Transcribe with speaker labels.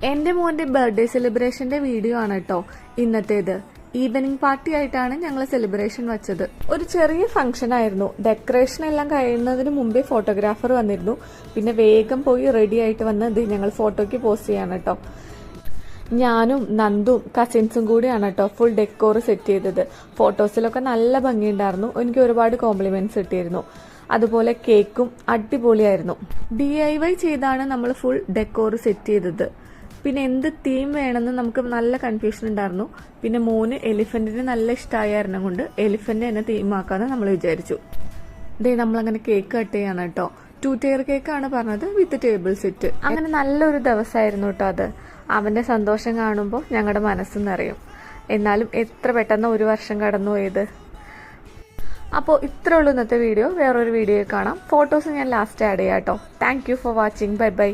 Speaker 1: എൻ്റെ മോൻ്റെ birthday സെലിബ്രേഷന്റെ video ആണ് കേട്ടോ ഇന്നത്തേത്. ഈവനിങ് പാർട്ടി ആയിട്ടാണ് ഞങ്ങൾ സെലിബ്രേഷൻ വെച്ചത്. ഒരു ചെറിയ ഫംഗ്ഷൻ ആയിരുന്നു. ഡെക്കറേഷൻ എല്ലാം കഴിയുന്നതിന് മുമ്പേ ഫോട്ടോഗ്രാഫർ വന്നിരുന്നു. പിന്നെ വേഗം പോയി റെഡി ആയിട്ട് വന്ന് ഞങ്ങൾ ഫോട്ടോയ്ക്ക് പോസ്റ്റ് ചെയ്യാണ് കേട്ടോ. ഞാനും നന്ദും കസിൻസും കൂടിയാണ് കേട്ടോ ഫുൾ ഡെക്കോർ സെറ്റ് ചെയ്തത്. ഫോട്ടോസിലൊക്കെ നല്ല ഭംഗിയുണ്ടായിരുന്നു. എനിക്ക് ഒരുപാട് കോംപ്ലിമെന്റ്സ് കിട്ടിയിരുന്നു. അതുപോലെ കേക്കും അടിപൊളിയായിരുന്നു. DIY ചെയ്താണ് നമ്മൾ ഫുൾ ഡെക്കോർ സെറ്റ് ചെയ്തത്. പിന്നെ എന്ത് തീം വേണമെന്ന് നമുക്ക് നല്ല കൺഫ്യൂഷൻ ഉണ്ടായിരുന്നു. പിന്നെ മോന് എലിഫന്റിന് നല്ല ഇഷ്ടമായ കാരണം കൊണ്ട് എലിഫന്റ് തന്നെ തീമാക്കാന്ന് നമ്മൾ വിചാരിച്ചു. നമ്മളങ്ങനെ കേക്ക് കട്ട് ചെയ്യാണ് കേട്ടോ. 2 ടയർ കേക്കാണ് പറഞ്ഞത് വിത്ത് ടേബിൾ സെറ്റ്. അങ്ങനെ നല്ലൊരു ദിവസമായിരുന്നു കേട്ടോ അത്. അവന്റെ സന്തോഷം കാണുമ്പോൾ ഞങ്ങളുടെ മനസ്സ് നിറയും. എന്നാലും എത്ര പെട്ടെന്ന് ഒരു വർഷം കടന്നു പോയത്. അപ്പോൾ ഇത്രേ ഉള്ളൂ ഇന്നത്തെ വീഡിയോ. വേറൊരു വീഡിയോ കാണാം. ഫോട്ടോസ് ഞാൻ ലാസ്റ്റ് ആഡ് ചെയ്യാം കേട്ടോ. Thank you for watching. Bye bye.